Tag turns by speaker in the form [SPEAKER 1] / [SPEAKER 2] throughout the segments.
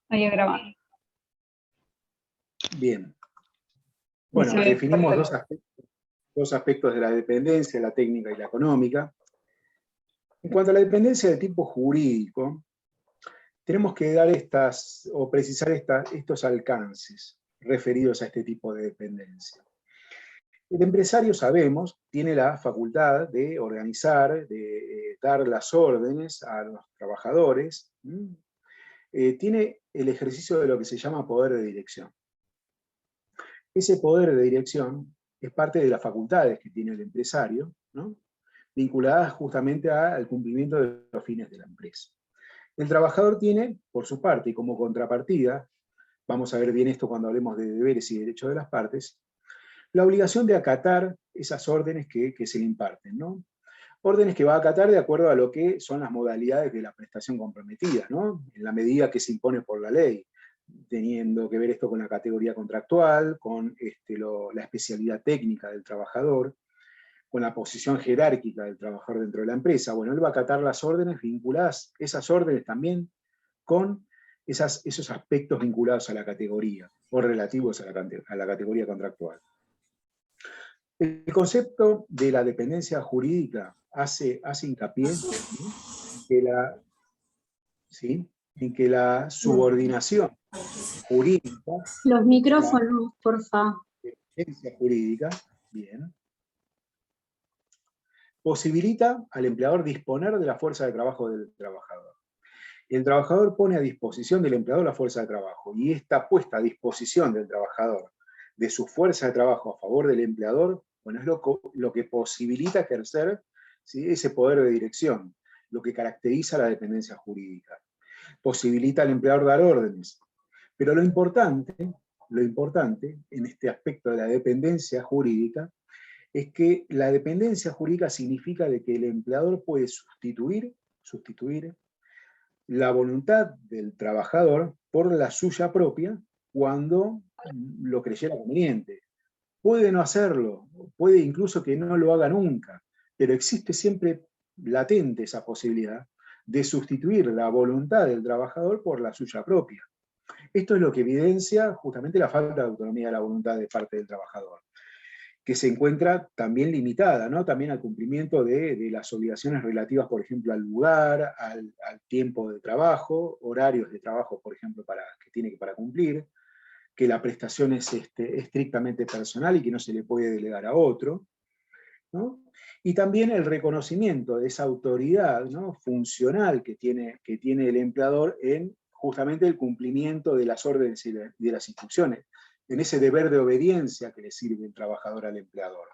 [SPEAKER 1] Ahí a grabar.
[SPEAKER 2] Bien. Bueno, definimos dos aspectos de la dependencia, la técnica y la económica. En cuanto a la dependencia de tipo jurídico, tenemos que dar o precisar estos alcances referidos a este tipo de dependencia. El empresario, sabemos, tiene la facultad de organizar, de dar las órdenes a los trabajadores. Tiene el ejercicio de lo que se llama poder de dirección. Ese poder de dirección es parte de las facultades que tiene el empresario, ¿no?, vinculadas justamente al cumplimiento de los fines de la empresa. El trabajador tiene, por su parte, y como contrapartida, vamos a ver bien esto cuando hablemos de deberes y derechos de las partes, la obligación de acatar esas órdenes que se le imparten, ¿no? Órdenes que va a acatar de acuerdo a lo que son las modalidades de la prestación comprometida, ¿no?, en la medida que se impone por la ley, teniendo que ver esto con la categoría contractual, con la especialidad técnica del trabajador, con la posición jerárquica del trabajador dentro de la empresa. Bueno, él va a acatar las órdenes vinculadas, esas órdenes también con esos aspectos vinculados a la categoría o relativos a la categoría contractual. El concepto de la dependencia jurídica hace hincapié en que la subordinación jurídica,
[SPEAKER 3] los micrófonos, por favor.
[SPEAKER 2] La dependencia jurídica, bien, posibilita al empleador disponer de la fuerza de trabajo del trabajador. El trabajador pone a disposición del empleador la fuerza de trabajo, y esta puesta a disposición del trabajador de su fuerza de trabajo a favor del empleador, bueno, es lo que posibilita ejercer, ¿sí?, ese poder de dirección, lo que caracteriza la dependencia jurídica. Posibilita al empleador dar órdenes. Pero lo importante en este aspecto de la dependencia jurídica es que la dependencia jurídica significa de que el empleador puede sustituir la voluntad del trabajador por la suya propia cuando lo creyera conveniente. Puede no hacerlo, puede incluso que no lo haga nunca, pero existe siempre latente esa posibilidad de sustituir la voluntad del trabajador por la suya propia. Esto es lo que evidencia justamente la falta de autonomía de la voluntad de parte del trabajador, que se encuentra también limitada, ¿no?, también al cumplimiento de las obligaciones relativas, por ejemplo, al lugar, al tiempo de trabajo, horarios de trabajo, por ejemplo, que tiene para cumplir, que la prestación es estrictamente personal y que no se le puede delegar a otro, ¿no? Y también el reconocimiento de esa autoridad, ¿no?, funcional que tiene el empleador en justamente el cumplimiento de las órdenes y de las instrucciones, en ese deber de obediencia que le sirve el trabajador al empleador.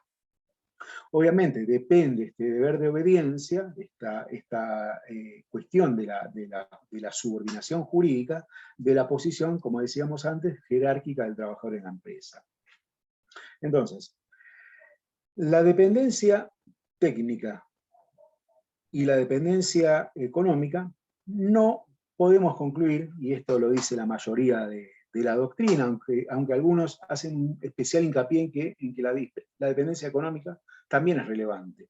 [SPEAKER 2] Obviamente depende este deber de obediencia, esta cuestión de la subordinación jurídica, de la posición, como decíamos antes, jerárquica del trabajador en la empresa. Entonces, la dependencia técnica y la dependencia económica no podemos concluir, y esto lo dice la mayoría de la doctrina, aunque algunos hacen especial hincapié en que la dependencia económica también es relevante.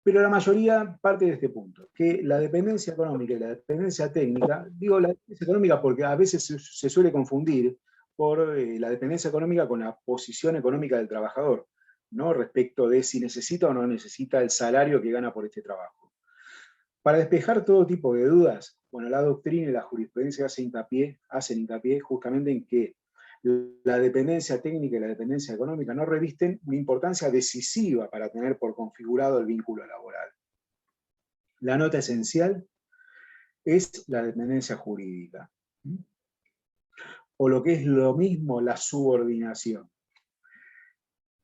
[SPEAKER 2] Pero la mayoría parte de este punto, que la dependencia económica y la dependencia técnica, digo la dependencia económica porque a veces se suele confundir por la dependencia económica con la posición económica del trabajador, ¿no?, respecto de si necesita o no necesita el salario que gana por este trabajo. Para despejar todo tipo de dudas, bueno, la doctrina y la jurisprudencia hacen hincapié justamente en que la dependencia técnica y la dependencia económica no revisten una importancia decisiva para tener por configurado el vínculo laboral. La nota esencial es la dependencia jurídica, o lo que es lo mismo, la subordinación,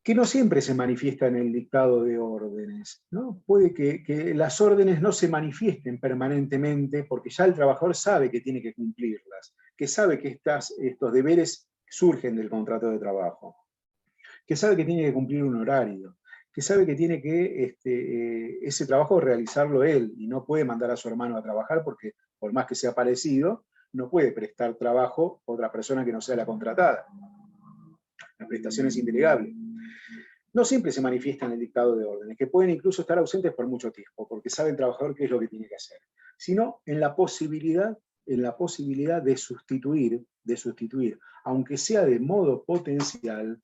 [SPEAKER 2] que no siempre se manifiesta en el dictado de órdenes, ¿no? Puede que las órdenes no se manifiesten permanentemente porque ya el trabajador sabe que tiene que cumplirlas, que sabe que estos deberes surgen del contrato de trabajo, que sabe que tiene que cumplir un horario, que sabe que tiene que ese trabajo realizarlo él y no puede mandar a su hermano a trabajar porque, por más que sea parecido, no puede prestar trabajo a otra persona que no sea la contratada. La prestación es indelegable. No siempre se manifiesta en el dictado de órdenes, que pueden incluso estar ausentes por mucho tiempo, porque sabe el trabajador qué es lo que tiene que hacer, sino en la posibilidad en la posibilidad de sustituir, aunque sea de modo potencial,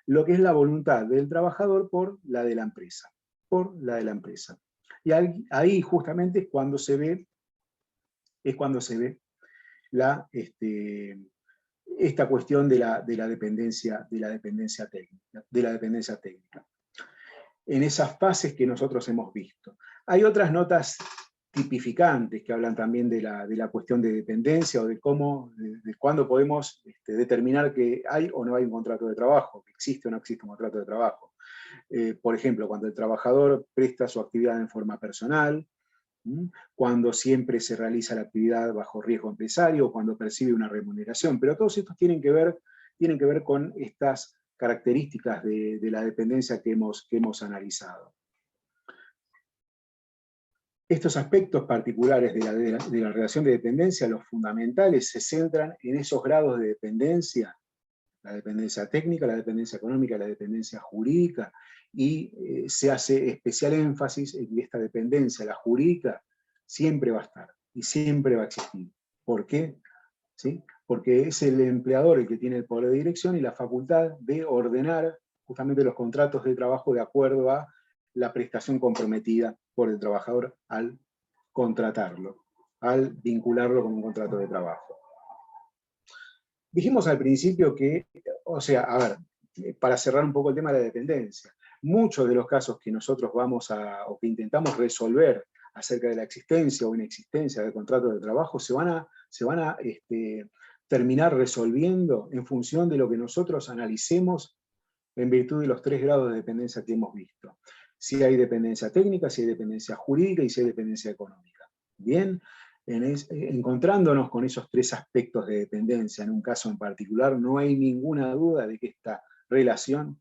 [SPEAKER 2] lo que es la voluntad del trabajador por la de la empresa. Y ahí justamente es cuando se ve esta cuestión de la dependencia técnica. En esas fases que nosotros hemos visto. Hay otras notas tipificantes que hablan también de la cuestión de dependencia o de cuándo podemos determinar que hay o no hay un contrato de trabajo, que existe o no existe un contrato de trabajo. Por ejemplo, cuando el trabajador presta su actividad en forma personal, cuando siempre se realiza la actividad bajo riesgo empresario, o cuando percibe una remuneración, pero todos estos tienen que ver con estas características de la dependencia que hemos analizado. Estos aspectos particulares de la relación de dependencia, los fundamentales, se centran en esos grados de dependencia, la dependencia técnica, la dependencia económica, la dependencia jurídica, y se hace especial énfasis en que esta dependencia, la jurídica, siempre va a estar y siempre va a existir. ¿Por qué? ¿Sí? Porque es el empleador el que tiene el poder de dirección y la facultad de ordenar justamente los contratos de trabajo de acuerdo a la prestación comprometida por el trabajador al contratarlo, al vincularlo con un contrato de trabajo. Dijimos al principio que, para cerrar un poco el tema de la dependencia, muchos de los casos que nosotros o que intentamos resolver acerca de la existencia o inexistencia del contrato de trabajo se van a terminar resolviendo en función de lo que nosotros analicemos en virtud de los 3 grados de dependencia que hemos visto. Si hay dependencia técnica, si hay dependencia jurídica y si hay dependencia económica. Bien, encontrándonos con esos 3 aspectos de dependencia en un caso en particular, no hay ninguna duda de que esta relación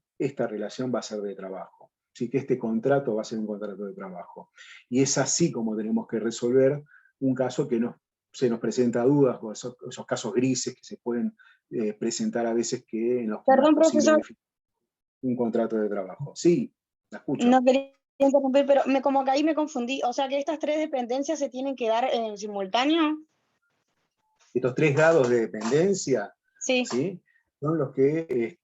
[SPEAKER 2] va a ser de trabajo. Así que este contrato va a ser un contrato de trabajo. Y es así como tenemos que resolver un caso que se nos presenta dudas, o esos casos grises que se pueden presentar a veces que en los que
[SPEAKER 1] Perdón,
[SPEAKER 2] no es posible
[SPEAKER 1] profesor.
[SPEAKER 2] un contrato de trabajo. Sí, la escucho.
[SPEAKER 1] No quería interrumpir, pero como que ahí me confundí. O sea, que estas 3 dependencias se tienen que dar en simultáneo.
[SPEAKER 2] Estos 3 grados de dependencia,
[SPEAKER 1] Sí.
[SPEAKER 2] ¿sí? Son los que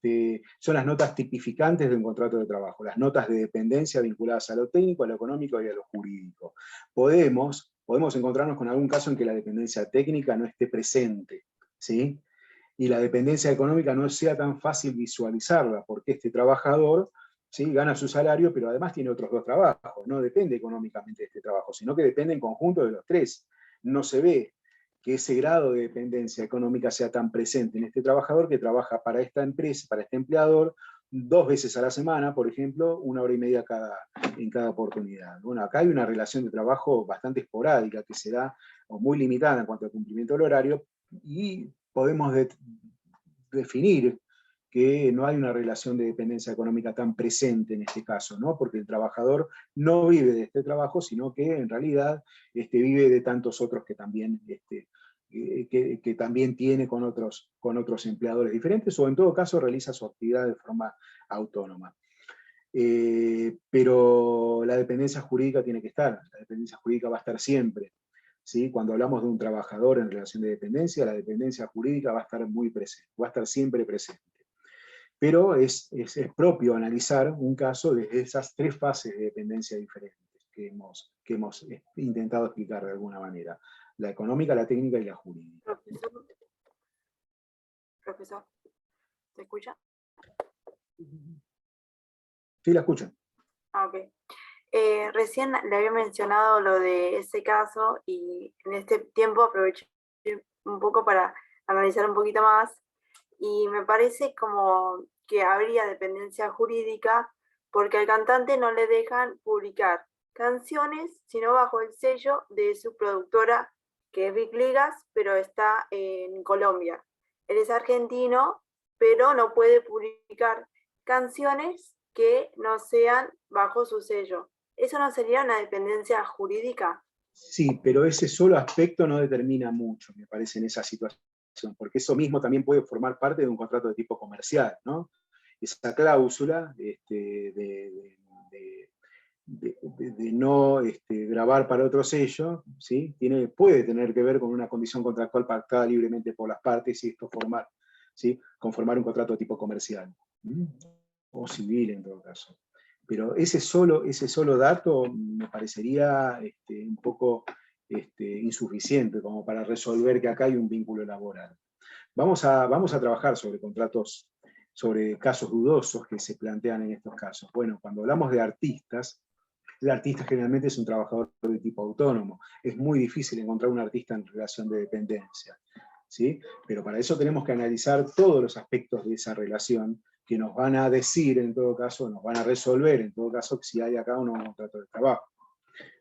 [SPEAKER 2] son las notas tipificantes de un contrato de trabajo, las notas de dependencia vinculadas a lo técnico, a lo económico y a lo jurídico. Podemos encontrarnos con algún caso en que la dependencia técnica no esté presente, ¿sí? Y la dependencia económica no sea tan fácil visualizarla, porque este trabajador, ¿sí?, gana su salario, pero además tiene otros 2 trabajos, no depende económicamente de este trabajo, sino que depende en conjunto de los 3. No se ve que ese grado de dependencia económica sea tan presente en este trabajador que trabaja para esta empresa, para este empleador, 2 veces a la semana, por ejemplo, 1 hora y media en cada oportunidad. Bueno, acá hay una relación de trabajo bastante esporádica que se da, o muy limitada en cuanto al cumplimiento del horario, y podemos definir que no hay una relación de dependencia económica tan presente en este caso, ¿no? Porque el trabajador no vive de este trabajo, sino que en realidad vive de tantos otros que también, que también tiene con otros empleadores diferentes, o en todo caso realiza su actividad de forma autónoma. Pero la dependencia jurídica tiene que estar, la dependencia jurídica va a estar siempre. ¿Sí? Cuando hablamos de un trabajador en relación de dependencia, la dependencia jurídica va a estar muy presente, va a estar siempre presente. Pero es propio analizar un caso desde esas 3 fases de dependencia diferentes que hemos intentado explicar de alguna manera: la económica, la técnica y la jurídica.
[SPEAKER 4] Profesor, ¿se escucha?
[SPEAKER 2] Sí, la escucho.
[SPEAKER 4] Ah, ok. Recién le había mencionado lo de ese caso y en este tiempo aproveché un poco para analizar un poquito más y me parece como que habría dependencia jurídica porque al cantante no le dejan publicar canciones sino bajo el sello de su productora, que es Big Ligas, pero está en Colombia. Él es argentino, pero no puede publicar canciones que no sean bajo su sello. ¿Eso no sería una dependencia jurídica?
[SPEAKER 2] Sí, pero ese solo aspecto no determina mucho, me parece, en esa situación, porque eso mismo también puede formar parte de un contrato de tipo comercial, ¿no? Esa cláusula de no grabar para otro sello, ¿sí? Puede tener que ver con una condición contractual pactada libremente por las partes y esto conformar un contrato de tipo comercial, o civil en todo caso. Pero ese solo dato me parecería un poco insuficiente como para resolver que acá hay un vínculo laboral. Vamos a trabajar sobre contratos, sobre casos dudosos que se plantean en estos casos. Bueno, cuando hablamos de artistas, el artista generalmente es un trabajador de tipo autónomo. Es muy difícil encontrar un artista en relación de dependencia, ¿sí? Pero para eso tenemos que analizar todos los aspectos de esa relación que nos van a decir, en todo caso, nos van a resolver, en todo caso, si hay acá o no un contrato de trabajo.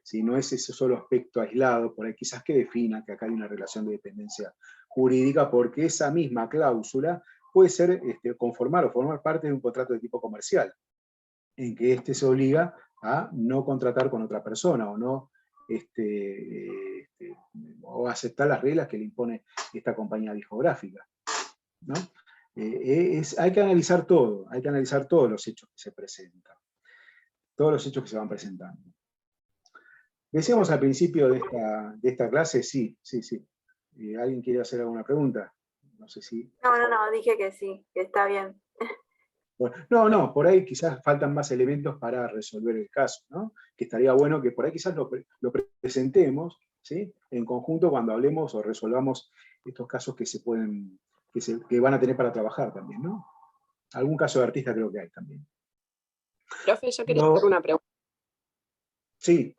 [SPEAKER 2] Si no es ese solo aspecto aislado, por ahí quizás que defina que acá hay una relación de dependencia jurídica, porque esa misma cláusula puede ser conformar o formar parte de un contrato de tipo comercial, en que se obliga a no contratar con otra persona, o no o aceptar las reglas que le impone esta compañía discográfica, ¿no? Hay que analizar todo, hay que analizar todos los hechos que se presentan, todos los hechos que se van presentando. Decíamos al principio de esta clase, sí. ¿Alguien quiere hacer alguna pregunta? No sé si...
[SPEAKER 4] No, dije que sí, que está bien.
[SPEAKER 2] Bueno, no, por ahí quizás faltan más elementos para resolver el caso, ¿no? Que estaría bueno que por ahí quizás lo presentemos, ¿sí? En conjunto cuando hablemos o resolvamos estos casos que van a tener para trabajar también, ¿no? Algún caso de artista creo que hay también.
[SPEAKER 5] Profe, yo quería hacer una pregunta.
[SPEAKER 2] Sí.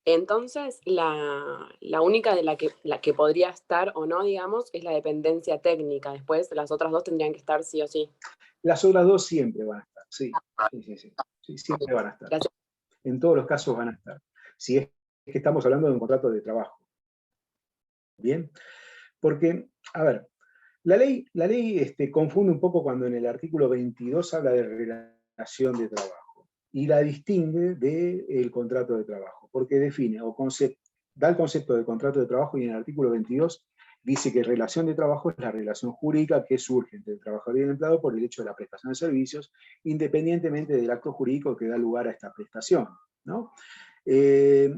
[SPEAKER 5] Entonces, la única de la que podría estar o no, digamos, es la dependencia técnica. Después, las otras dos tendrían que estar sí o sí.
[SPEAKER 2] Las otras dos siempre van a estar, sí, siempre van a estar.
[SPEAKER 5] Gracias.
[SPEAKER 2] En todos los casos van a estar. Si es que estamos hablando de un contrato de trabajo. ¿Bien? Porque, a ver, la ley confunde un poco cuando en el artículo 22 habla de relación de trabajo y la distingue del contrato de trabajo, porque define o da el concepto de contrato de trabajo y en el artículo 22 dice que relación de trabajo es la relación jurídica que surge entre el trabajador y el empleado por el hecho de la prestación de servicios, independientemente del acto jurídico que da lugar a esta prestación, ¿no? Esto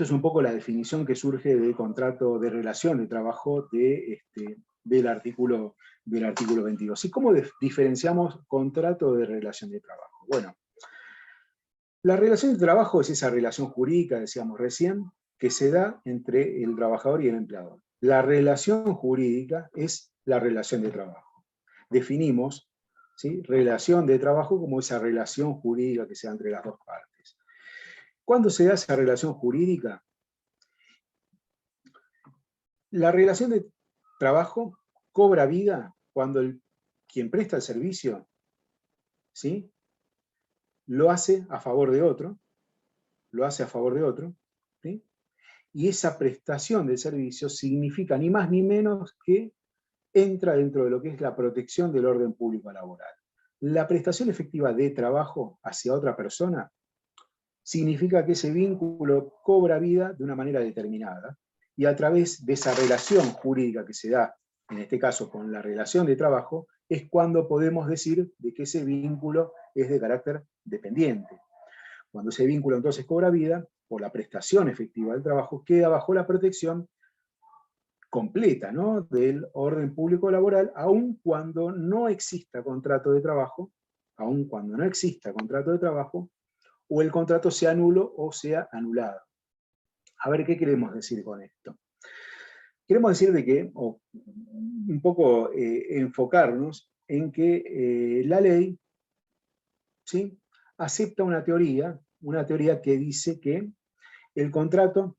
[SPEAKER 2] es un poco la definición que surge del contrato de relación de trabajo del artículo 22. ¿Y cómo diferenciamos contrato de relación de trabajo? Bueno, la relación de trabajo es esa relación jurídica, decíamos recién, que se da entre el trabajador y el empleador. La relación jurídica es la relación de trabajo. Definimos, ¿sí?, relación de trabajo como esa relación jurídica que se da entre las dos partes. ¿Cuándo se da esa relación jurídica? La relación de trabajo cobra vida cuando quien presta el servicio, ¿sí?, lo hace a favor de otro, ¿sí?, y esa prestación del servicio significa ni más ni menos que entra dentro de lo que es la protección del orden público laboral. La prestación efectiva de trabajo hacia otra persona significa que ese vínculo cobra vida de una manera determinada, y a través de esa relación jurídica que se da, en este caso con la relación de trabajo, es cuando podemos decir de que ese vínculo es de carácter dependiente. Cuando ese vínculo entonces cobra vida, por la prestación efectiva del trabajo, queda bajo la protección completa, ¿no?, del orden público laboral, aun cuando no exista contrato de trabajo, o el contrato sea nulo o sea anulado. A ver, ¿qué queremos decir con esto? Queremos decir de que, o un poco enfocarnos en que la ley, ¿sí?, acepta una teoría que dice que el contrato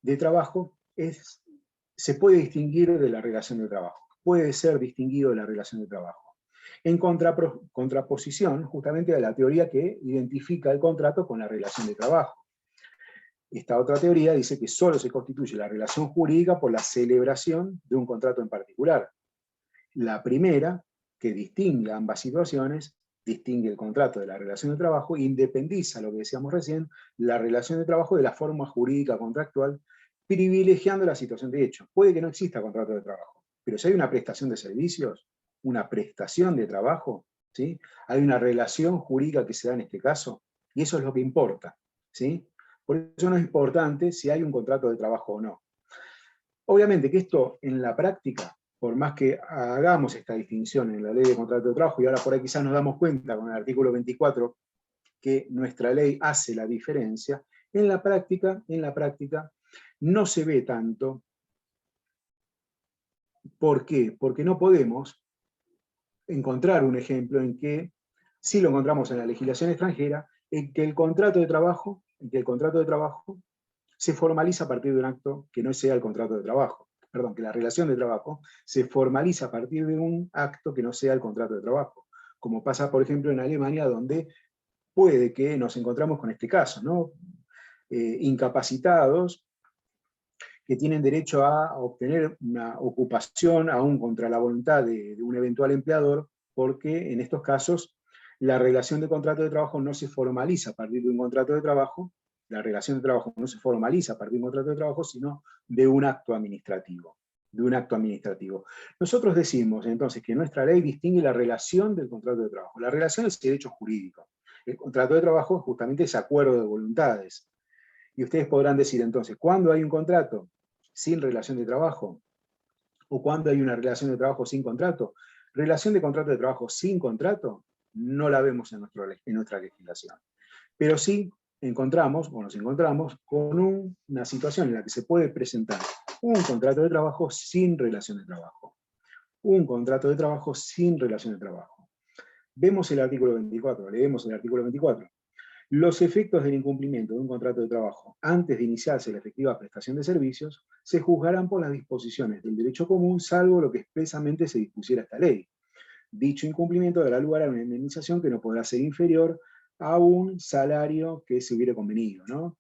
[SPEAKER 2] de trabajo se puede distinguir de la relación de trabajo, puede ser distinguido de la relación de trabajo, en contraposición justamente a la teoría que identifica el contrato con la relación de trabajo. Esta otra teoría dice que solo se constituye la relación jurídica por la celebración de un contrato en particular. La primera, que distingue ambas situaciones, distingue el contrato de la relación de trabajo e independiza, lo que decíamos recién, la relación de trabajo de la forma jurídica contractual, privilegiando la situación de hecho. Puede que no exista contrato de trabajo, pero si hay una prestación de servicios, una prestación de trabajo, ¿sí? Hay una relación jurídica que se da en este caso, y eso es lo que importa, ¿sí? Por eso no es importante si hay un contrato de trabajo o no. Obviamente que esto en la práctica, por más que hagamos esta distinción en la ley de contrato de trabajo, y ahora por ahí quizás nos damos cuenta con el artículo 24 que nuestra ley hace la diferencia, en la práctica no se ve tanto. ¿Por qué? Porque no podemos encontrar un ejemplo en que, sí lo encontramos en la legislación extranjera, en que el contrato de trabajo se formaliza a partir de un acto que no sea el contrato de trabajo. Perdón, que la relación de trabajo se formaliza a partir de un acto que no sea el contrato de trabajo. Como pasa, por ejemplo, en Alemania, donde puede que nos encontramos con este caso, ¿no? Incapacitados que tienen derecho a obtener una ocupación aún contra la voluntad de un eventual empleador, porque en estos casos la relación de contrato de trabajo no se formaliza a partir de un contrato de trabajo, la relación de trabajo no se formaliza a partir de un contrato de trabajo, sino de un acto administrativo. Nosotros decimos entonces que nuestra ley distingue la relación del contrato de trabajo. La relación es derecho jurídico. El contrato de trabajo es justamente ese acuerdo de voluntades. Y ustedes podrán decir entonces, ¿cuándo hay un contrato sin relación de trabajo? ¿O cuándo hay una relación de trabajo sin contrato? Relación de contrato de trabajo sin contrato no la vemos en nuestra legislación. Pero sí nos encontramos con una situación en la que se puede presentar un contrato de trabajo sin relación de trabajo. Un contrato de trabajo sin relación de trabajo. Vemos el artículo 24, leemos el artículo 24. Los efectos del incumplimiento de un contrato de trabajo antes de iniciarse la efectiva prestación de servicios se juzgarán por las disposiciones del derecho común, salvo lo que expresamente se dispusiera esta ley. Dicho incumplimiento dará lugar a una indemnización que no podrá ser inferior a un salario que se hubiera convenido, ¿no?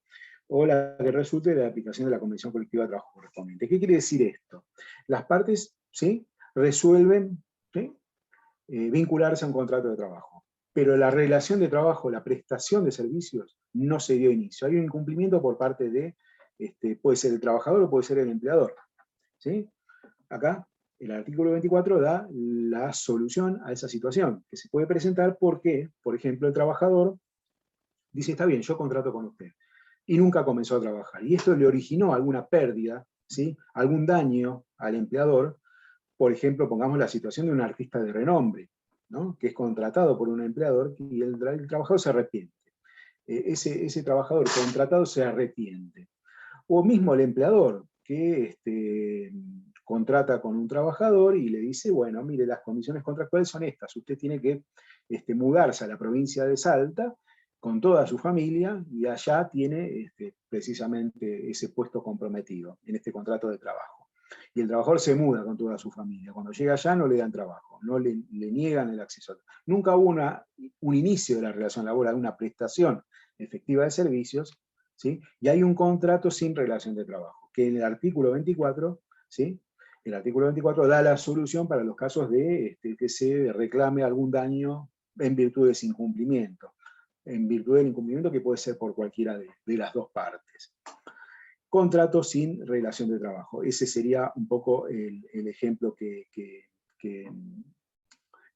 [SPEAKER 2] O la que resulte de la aplicación de la Convención Colectiva de Trabajo correspondiente. ¿Qué quiere decir esto? Las partes, ¿sí?, resuelven, ¿sí?, vincularse a un contrato de trabajo. Pero la relación de trabajo, la prestación de servicios, no se dio inicio. Hay un incumplimiento por parte de, puede ser el trabajador o puede ser el empleador, ¿sí? Acá, el artículo 24 da la solución a esa situación, que se puede presentar porque, por ejemplo, el trabajador dice, está bien, yo contrato con usted, y nunca comenzó a trabajar. Y esto le originó alguna pérdida, ¿sí?, algún daño al empleador. Por ejemplo, pongamos la situación de un artista de renombre, ¿no?, que es contratado por un empleador y el trabajador se arrepiente. Ese trabajador contratado se arrepiente. O mismo el empleador, que contrata con un trabajador y le dice, bueno, mire, las condiciones contractuales son estas, usted tiene que mudarse a la provincia de Salta con toda su familia y allá tiene precisamente ese puesto comprometido en este contrato de trabajo. Y el trabajador se muda con toda su familia. Cuando llega allá no le dan trabajo, no le niegan el acceso. Nunca hubo un inicio de la relación laboral, una prestación efectiva de servicios, ¿sí? Y hay un contrato sin relación de trabajo, que en el artículo 24, ¿sí?, el artículo 24 da la solución para los casos de que se reclame algún daño en virtud de ese incumplimiento, en virtud del incumplimiento que puede ser por cualquiera de las dos partes. Contrato sin relación de trabajo. Ese sería un poco el ejemplo que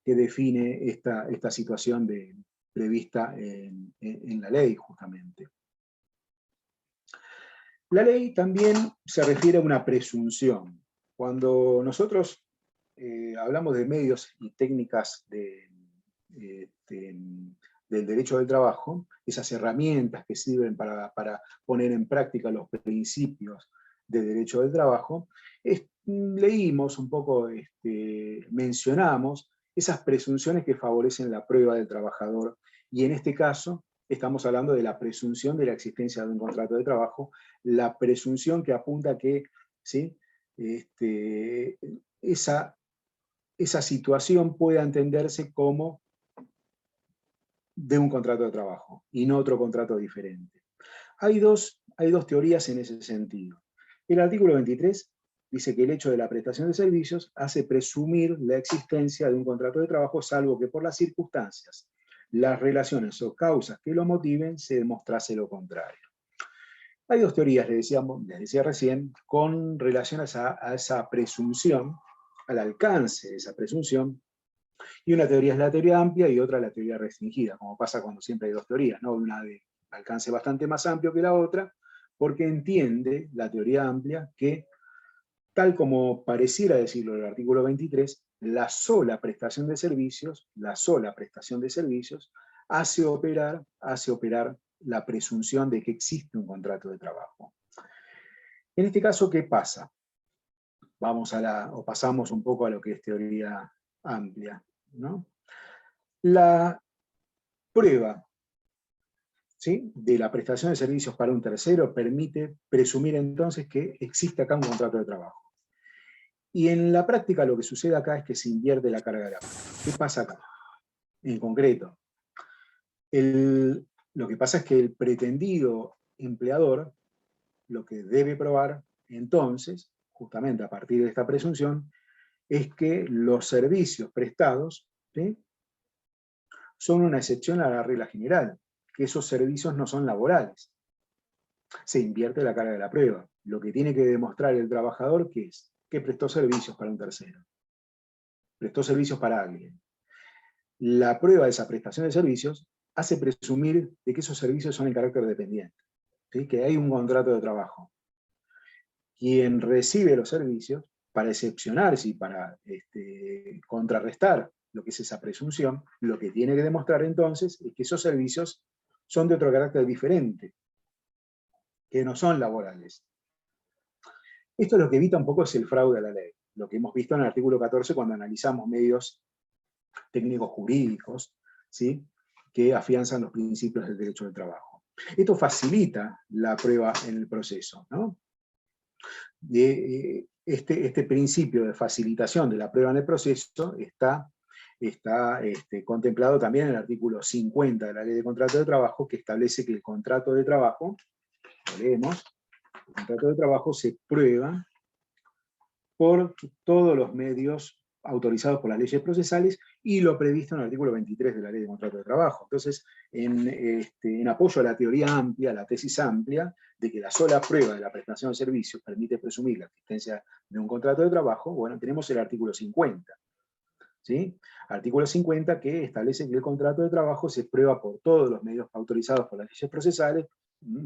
[SPEAKER 2] define esta situación prevista en la ley, justamente. La ley también se refiere a una presunción. Cuando nosotros hablamos de medios y técnicas del derecho del trabajo, esas herramientas que sirven para poner en práctica los principios de derecho del trabajo, leímos un poco, mencionamos esas presunciones que favorecen la prueba del trabajador, y en este caso estamos hablando de la presunción de la existencia de un contrato de trabajo, la presunción que apunta a que, ¿sí?, esa situación pueda entenderse como de un contrato de trabajo y no otro contrato diferente. Hay dos teorías en ese sentido. El artículo 23 dice que el hecho de la prestación de servicios hace presumir la existencia de un contrato de trabajo, salvo que por las circunstancias, las relaciones o causas que lo motiven se demostrase lo contrario. Hay dos teorías, les decía recién, con relación a esa presunción, al alcance de esa presunción, Y una teoría es la teoría amplia y otra la teoría restringida, como pasa cuando siempre hay dos teorías, ¿no? Una de alcance bastante más amplio que la otra, porque entiende la teoría amplia que, tal como pareciera decirlo el artículo 23, la sola prestación de servicios hace operar la presunción de que existe un contrato de trabajo. En este caso, ¿qué pasa? Pasamos un poco a lo que es teoría amplia, ¿no? La prueba, ¿sí?, de la prestación de servicios para un tercero permite presumir entonces que existe acá un contrato de trabajo. Y en la práctica lo que sucede acá es que se invierte la carga de la prueba. ¿Qué pasa acá? En concreto, lo que pasa es que el pretendido empleador lo que debe probar entonces, justamente a partir de esta presunción, es que los servicios prestados, ¿sí?, son una excepción a la regla general, que esos servicios no son laborales. Se invierte la carga de la prueba. Lo que tiene que demostrar el trabajador que es que prestó servicios para un tercero. Prestó servicios para alguien. La prueba de esa prestación de servicios hace presumir de que esos servicios son en carácter dependiente, ¿sí?, que hay un contrato de trabajo. Quien recibe los servicios, para excepcionarse y para contrarrestar lo que es esa presunción, lo que tiene que demostrar entonces es que esos servicios son de otro carácter diferente, que no son laborales. Esto lo que evita un poco es el fraude a la ley, lo que hemos visto en el artículo 14 cuando analizamos medios técnicos jurídicos, ¿sí?, que afianzan los principios del derecho del trabajo. Esto facilita la prueba en el proceso, ¿no? Este principio de facilitación de la prueba en el proceso está contemplado también en el artículo 50 de la Ley de Contrato de Trabajo, que establece que el contrato de trabajo, lo leemos, el contrato de trabajo se prueba por todos los medios autorizados por las leyes procesales y lo previsto en el artículo 23 de la Ley de Contrato de Trabajo. Entonces, en apoyo a la teoría amplia, a la tesis amplia, de que la sola prueba de la prestación de servicios permite presumir la existencia de un contrato de trabajo, bueno, tenemos el artículo 50. ¿Sí? Artículo 50 que establece que el contrato de trabajo se prueba por todos los medios autorizados por las leyes procesales,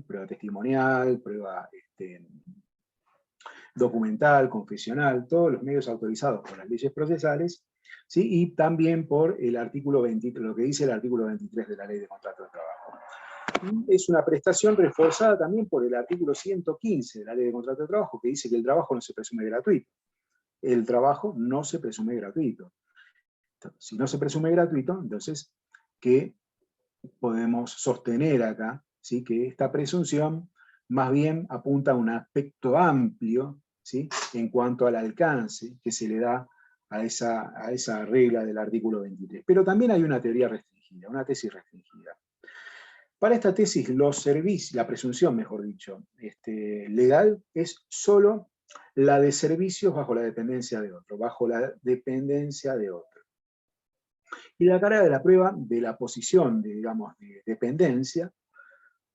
[SPEAKER 2] prueba testimonial, prueba documental, confesional, todos los medios autorizados por las leyes procesales, ¿sí?, y también por el artículo 23, lo que dice el artículo 23 de la Ley de Contrato de Trabajo. Es una prestación reforzada también por el artículo 115 de la Ley de Contrato de Trabajo, que dice que el trabajo no se presume gratuito. El trabajo no se presume gratuito. Si no se presume gratuito, entonces, ¿qué podemos sostener acá? ¿Sí? Que esta presunción más bien apunta a un aspecto amplio, ¿sí?, en cuanto al alcance que se le da a esa regla del artículo 23. Pero también hay una teoría restringida, una tesis restringida. Para esta tesis, la presunción, mejor dicho, legal es solo la de servicios bajo la dependencia de otro, Y la carga de la prueba de la posición, de dependencia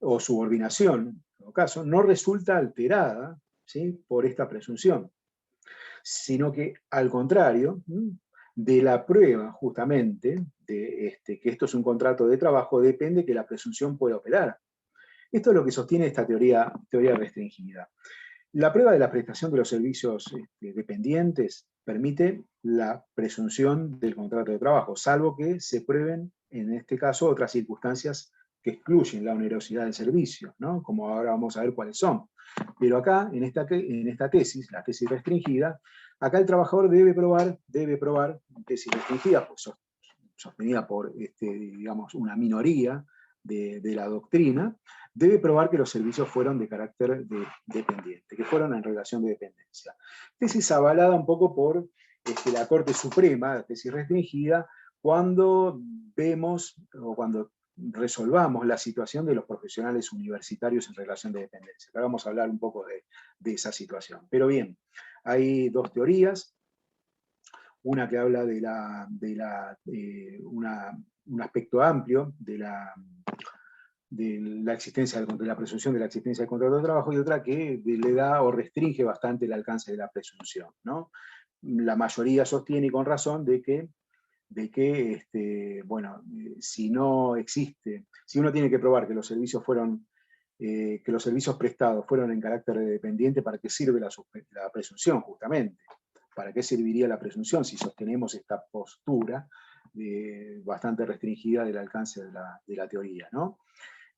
[SPEAKER 2] o subordinación, en todo caso, no resulta alterada, ¿sí?, por esta presunción, sino que, al contrario, de la prueba justamente de que esto es un contrato de trabajo, depende que la presunción pueda operar. Esto es lo que sostiene esta teoría restringida. La prueba de la prestación de los servicios dependientes permite la presunción del contrato de trabajo, salvo que se prueben, en este caso, otras circunstancias que excluyen la onerosidad del servicio, ¿no?, como ahora vamos a ver cuáles son. Pero acá, en esta tesis, la tesis restringida, acá el trabajador debe probar, tesis restringida, pues sostenida por una minoría de la doctrina, debe probar que los servicios fueron de carácter dependiente, que fueron en relación de dependencia. Tesis avalada un poco por la Corte Suprema, la tesis restringida, cuando vemos o cuando resolvamos la situación de los profesionales universitarios en relación de dependencia. Ahora vamos a hablar un poco de esa situación. Pero bien, hay dos teorías, una que habla de un aspecto amplio de la existencia de la presunción de la existencia del contrato de trabajo, y otra que le da o restringe bastante el alcance de la presunción, ¿no? La mayoría sostiene, y con razón, de que de que, bueno, si no existe, si uno tiene que probar que los servicios prestados fueron en carácter de dependiente, ¿para qué sirve la presunción, justamente? ¿Para qué serviría la presunción si sostenemos esta postura bastante restringida del alcance de la teoría, ¿no?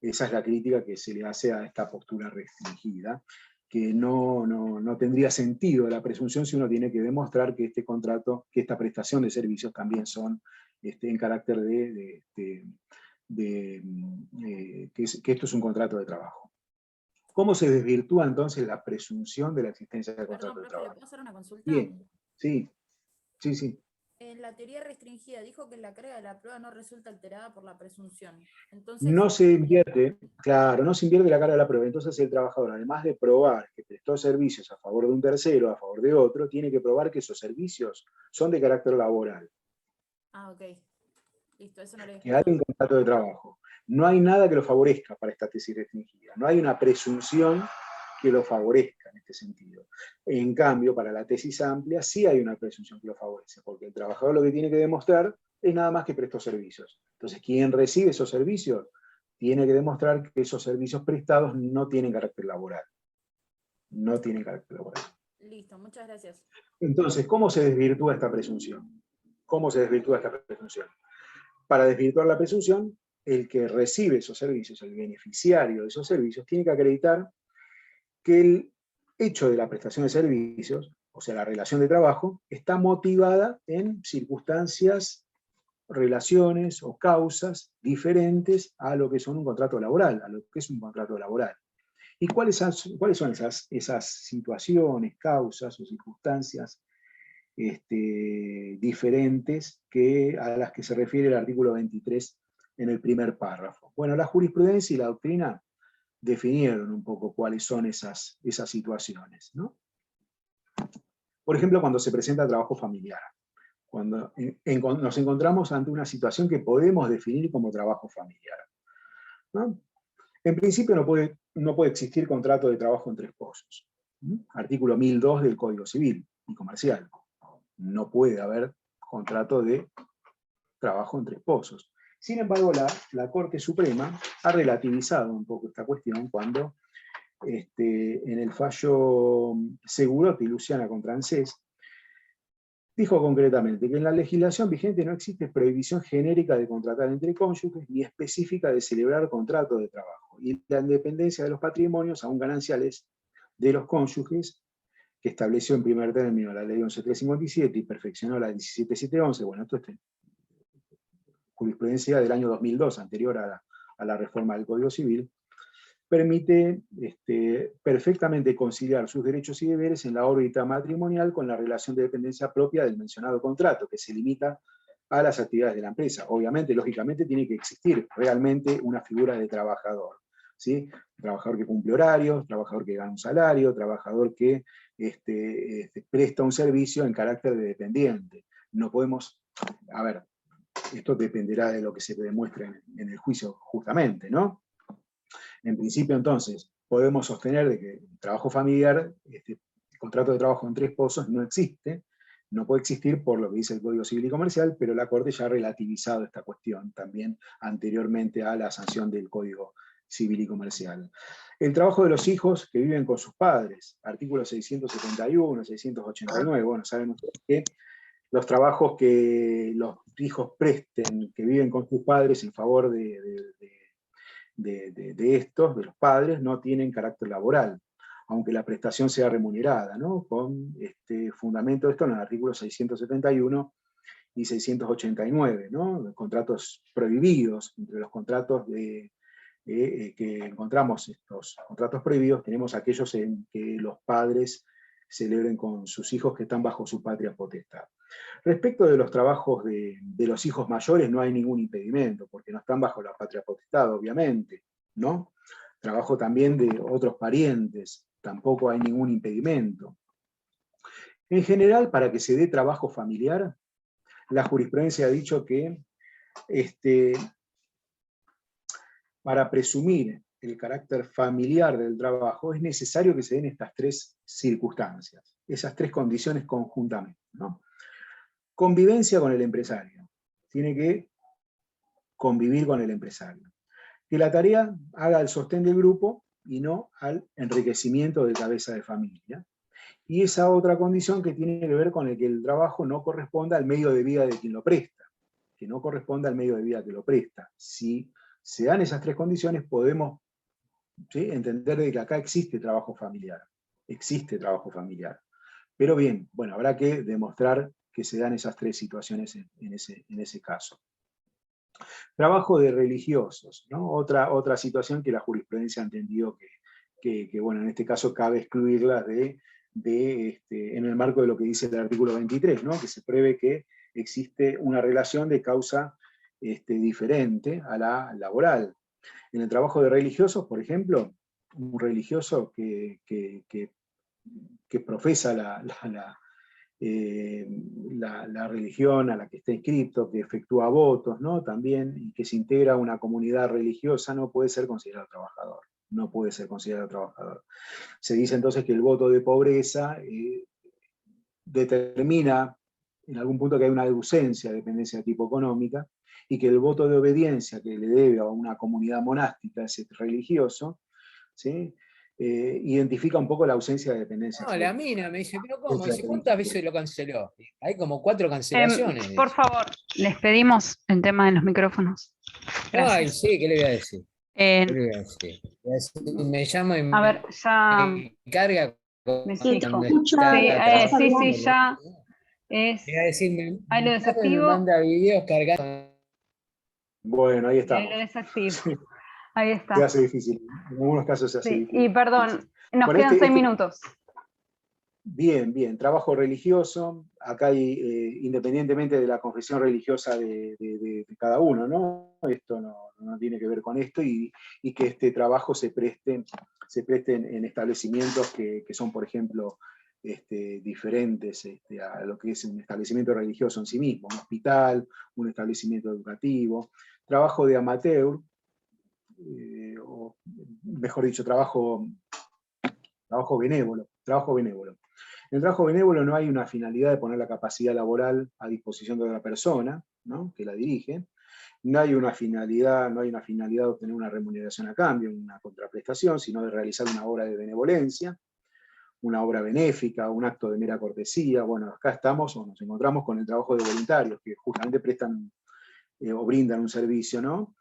[SPEAKER 2] Esa es la crítica que se le hace a esta postura restringida, que no tendría sentido la presunción si uno tiene que demostrar que este contrato, que esta prestación de servicios también son en carácter que esto es un contrato de trabajo. ¿Cómo se desvirtúa entonces la presunción de la existencia del contrato de trabajo?
[SPEAKER 6] ¿Le puedo hacer una consulta?
[SPEAKER 2] Bien, sí.
[SPEAKER 6] En la teoría restringida dijo que la carga de la prueba no resulta alterada por la presunción. Entonces,
[SPEAKER 2] no se invierte la carga de la prueba. Entonces el trabajador, además de probar que prestó servicios a favor de un tercero, a favor de otro, tiene que probar que esos servicios son de carácter laboral.
[SPEAKER 6] Ah, ok. Listo, eso no le
[SPEAKER 2] Que hay un contrato de trabajo. No hay nada que lo favorezca para esta tesis restringida. No hay una presunción que lo favorezca en este sentido. En cambio, para la tesis amplia sí hay una presunción que lo favorece, porque el trabajador lo que tiene que demostrar es nada más que prestó servicios. Entonces, quien recibe esos servicios tiene que demostrar que esos servicios prestados no tienen carácter laboral. No tienen carácter laboral.
[SPEAKER 6] Listo, muchas gracias.
[SPEAKER 2] Entonces, ¿cómo se desvirtúa esta presunción? ¿Cómo se desvirtúa esta presunción? Para desvirtuar la presunción, el que recibe esos servicios, el beneficiario de esos servicios, tiene que acreditar que el hecho de la prestación de servicios, o sea, la relación de trabajo, está motivada en circunstancias, relaciones o causas diferentes a lo que son un contrato laboral, a lo que es un contrato laboral. ¿Y cuáles son esas situaciones, causas o circunstancias diferentes a las que se refiere el artículo 23 en el primer párrafo? Bueno, la jurisprudencia y la doctrina definieron un poco cuáles son esas situaciones, ¿no? Por ejemplo, cuando se presenta trabajo familiar, cuando nos encontramos ante una situación que podemos definir como trabajo familiar, ¿no? En principio no puede existir contrato de trabajo entre esposos. Artículo 1002 del Código Civil y Comercial. No puede haber contrato de trabajo entre esposos. Sin embargo, la Corte Suprema ha relativizado un poco esta cuestión cuando en el fallo Segurotti y Luciana contra ANSES dijo concretamente que en la legislación vigente no existe prohibición genérica de contratar entre cónyuges ni específica de celebrar contratos de trabajo, y la independencia de los patrimonios, aún gananciales, de los cónyuges, que estableció en primer término la ley 11.357 y perfeccionó la 17.711, bueno, esto es jurisprudencia del año 2002, anterior a la reforma del Código Civil, permite perfectamente conciliar sus derechos y deberes en la órbita matrimonial con la relación de dependencia propia del mencionado contrato, que se limita a las actividades de la empresa. Obviamente, lógicamente, tiene que existir realmente una figura de trabajador, ¿sí? Trabajador que cumple horarios, trabajador que gana un salario, trabajador que presta un servicio en carácter de dependiente. No podemos, a ver, esto dependerá de lo que se demuestre en el juicio justamente, ¿no? En principio, entonces, podemos sostener de que el trabajo familiar, el contrato de trabajo entre esposos no existe, no puede existir por lo que dice el Código Civil y Comercial, pero la Corte ya ha relativizado esta cuestión también anteriormente a la sanción del Código Civil y Comercial. El trabajo de los hijos que viven con sus padres, artículos 671, 689, bueno, saben ustedes que los trabajos que los hijos presten, que viven con sus padres en favor de los padres, no tienen carácter laboral, aunque la prestación sea remunerada, ¿no? Con fundamento de esto en el artículo 671 y 689, ¿no? Contratos prohibidos. Entre los contratos que encontramos, estos contratos prohibidos, tenemos aquellos en que los padres celebren con sus hijos que están bajo su patria potestad. Respecto de los trabajos de los hijos mayores, no hay ningún impedimento, porque no están bajo la patria potestad, obviamente, ¿no? Trabajo también de otros parientes, tampoco hay ningún impedimento. En general, para que se dé trabajo familiar, la jurisprudencia ha dicho que para presumir el carácter familiar del trabajo es necesario que se den estas tres circunstancias, esas tres condiciones conjuntamente, ¿no? Convivencia con el empresario. tiene que convivir con el empresario. Que la tarea haga el sostén del grupo y no al enriquecimiento de cabeza de familia. Y esa otra condición que tiene que ver con el que el trabajo no corresponda al medio de vida de quien lo presta, que no corresponda al medio de vida que lo presta. Si se dan esas tres condiciones, podemos, ¿sí?, entender de que acá existe trabajo familiar. Existe trabajo familiar. Pero bien, bueno, habrá que demostrar que se dan esas tres situaciones en ese caso. Trabajo de religiosos, ¿no? Otra situación que la jurisprudencia ha entendido que bueno, en este caso cabe excluirla en el marco de lo que dice el artículo 23, ¿no? Que se prevé que existe una relación de causa diferente a la laboral. En el trabajo de religiosos, por ejemplo, un religioso que profesa la religión a la que está inscrito, que efectúa votos, ¿no?, también, y que se integra a una comunidad religiosa, no puede ser considerado trabajador. No puede ser considerado trabajador. Se dice entonces que el voto de pobreza determina en algún punto que hay una ausencia de dependencia de tipo económica, y que el voto de obediencia que le debe a una comunidad monástica, ese religioso, ¿sí?, identifica un poco la ausencia de dependencia.
[SPEAKER 7] No, la mina me dice, pero ¿cómo? Dice, ¿cuántas veces lo canceló? Hay como 4 cancelaciones.
[SPEAKER 8] Por favor, les pedimos el tema de los micrófonos. Gracias.
[SPEAKER 7] Ay, sí, ¿qué le voy a decir? ¿Qué le voy a decir? Me llama y
[SPEAKER 8] A ver, ya...
[SPEAKER 7] me carga
[SPEAKER 8] Necesito.
[SPEAKER 7] cuando
[SPEAKER 3] Sí,
[SPEAKER 7] está
[SPEAKER 8] sí, ya es...
[SPEAKER 7] Me va a decir,
[SPEAKER 8] Ahí lo
[SPEAKER 7] me
[SPEAKER 8] desactivo.
[SPEAKER 7] manda videos cargados.
[SPEAKER 2] Bueno, ahí
[SPEAKER 8] Ahí
[SPEAKER 2] estamos.
[SPEAKER 8] lo desactivo. Ahí está.
[SPEAKER 2] Se hace difícil. En algunos casos se hace
[SPEAKER 8] Sí,
[SPEAKER 2] difícil.
[SPEAKER 8] y perdón, nos
[SPEAKER 2] Bueno,
[SPEAKER 8] quedan 6 minutos.
[SPEAKER 2] Bien, bien. Trabajo religioso. Acá hay, independientemente de la confesión religiosa de cada uno, ¿no? Esto no tiene que ver con esto, y que este trabajo se preste en establecimientos que son, por ejemplo, diferentes a lo que es un establecimiento religioso en sí mismo, un hospital, un establecimiento educativo. Trabajo de amateur, o mejor dicho, trabajo benévolo. En el trabajo benévolo no hay una finalidad de poner la capacidad laboral a disposición de la persona, ¿no?, que la dirige. No hay una finalidad de obtener una remuneración a cambio, una contraprestación, sino de realizar una obra de benevolencia, una obra benéfica, un acto de mera cortesía. Bueno, acá estamos, o nos encontramos con el trabajo de voluntarios, que justamente prestan o brindan un servicio, ¿no?,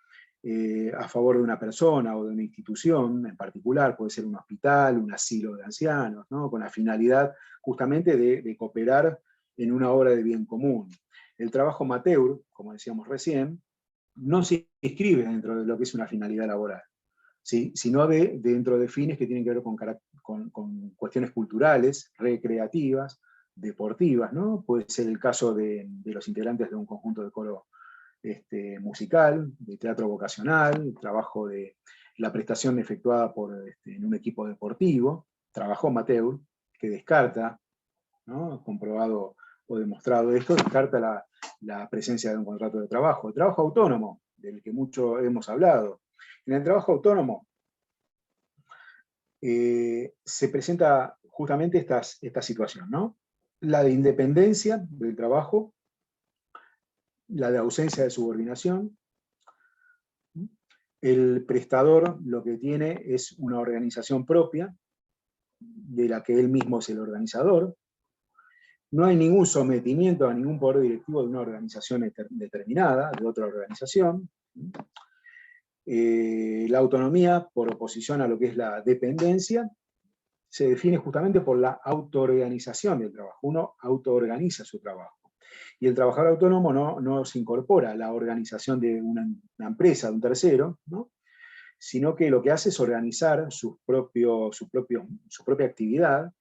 [SPEAKER 2] a favor de una persona o de una institución en particular, puede ser un hospital, un asilo de ancianos, ¿no?, con la finalidad justamente de cooperar en una obra de bien común. El trabajo amateur, como decíamos recién, no se inscribe dentro de lo que es una finalidad laboral, ¿sí?, sino dentro de fines que tienen que ver con cuestiones culturales, recreativas, deportivas, ¿no? Puede ser el caso de los integrantes de un conjunto de coro musical, de teatro vocacional, trabajo de la prestación efectuada en un equipo deportivo, trabajo amateur, que descarta, ¿no?, comprobado o demostrado esto, descarta la presencia de un contrato de trabajo. El trabajo autónomo, del que mucho hemos hablado. En el trabajo autónomo se presenta justamente esta situación, ¿no?, la de independencia del trabajo, la de ausencia de subordinación. El prestador lo que tiene es una organización propia, de la que él mismo es el organizador. No hay ningún sometimiento a ningún poder directivo de una organización determinada, de otra organización. La autonomía, por oposición a lo que es la dependencia, se define justamente por la autoorganización del trabajo. Uno autoorganiza su trabajo. Y el trabajador autónomo no se incorpora a la organización de una empresa, de un tercero, ¿no?, sino que lo que hace es organizar su propia actividad,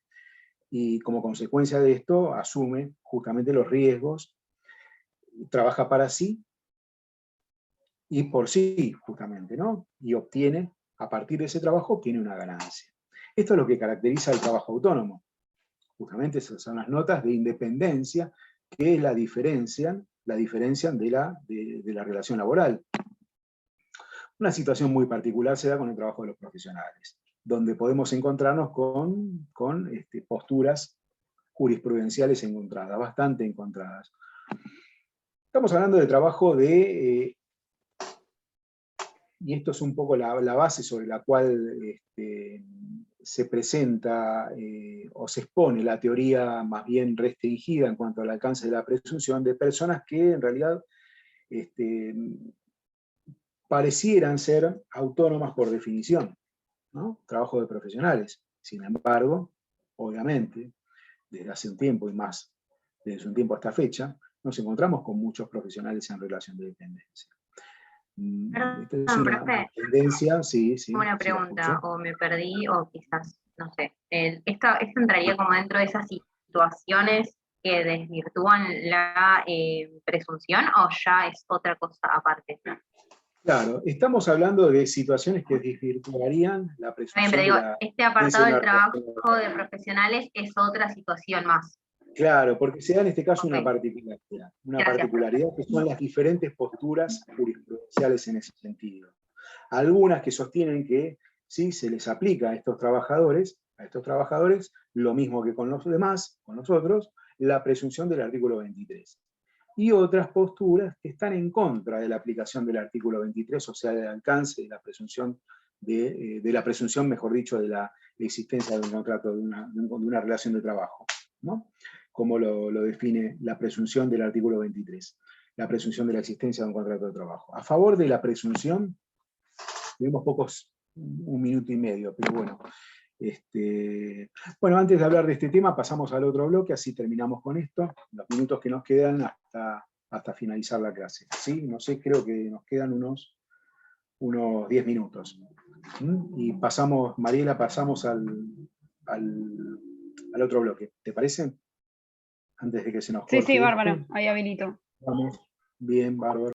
[SPEAKER 2] y como consecuencia de esto asume justamente los riesgos, trabaja para sí y por sí, justamente, ¿no?, y obtiene, a partir de ese trabajo, obtiene una ganancia. Esto es lo que caracteriza el trabajo autónomo. Justamente esas son las notas de independencia que la diferencian de la relación laboral. Una situación muy particular se da con el trabajo de los profesionales, donde podemos encontrarnos con posturas jurisprudenciales encontradas, bastante encontradas. Estamos hablando de trabajo de, y esto es un poco la base sobre la cual se presenta o se expone la teoría más bien restringida en cuanto al alcance de la presunción, de personas que en realidad parecieran ser autónomas por definición, ¿no? Trabajo de profesionales. Sin embargo, obviamente, desde hace un tiempo y más, desde un tiempo hasta fecha, nos encontramos con muchos profesionales en relación de dependencia. Esta es una tendencia, sí.
[SPEAKER 9] Una pregunta, o me perdí, o quizás, no sé. ¿Esto entraría como dentro de esas situaciones que desvirtúan la presunción, o ya es otra cosa aparte?
[SPEAKER 2] Claro, estamos hablando de situaciones que desvirtuarían la presunción.
[SPEAKER 9] Pero digo, este apartado del trabajo
[SPEAKER 2] de
[SPEAKER 9] de profesionales es otra situación más.
[SPEAKER 2] Claro, porque se da en este caso una particularidad que son las diferentes posturas jurisprudenciales en ese sentido. Algunas que sostienen que sí se les aplica a estos trabajadores, lo mismo que con los demás, con nosotros, la presunción del artículo 23. Y otras posturas que están en contra de la aplicación del artículo 23, o sea, del alcance de la presunción, de la presunción, mejor dicho, de la existencia de un contrato, de una relación de trabajo, ¿no? Como lo define la presunción del artículo 23, la presunción de la existencia de un contrato de trabajo. A favor de la presunción, tuvimos un minuto y medio, pero bueno. Bueno, antes de hablar de este tema, pasamos al otro bloque, así terminamos con esto, los minutos que nos quedan hasta finalizar la clase. ¿Sí? No sé, creo que nos quedan unos 10 minutos. Y pasamos, Mariela, pasamos al otro bloque. ¿Te parece? Antes de que se nos corte.
[SPEAKER 8] Sí, bárbaro, ahí habilito.
[SPEAKER 2] Vamos, bien, bárbaro.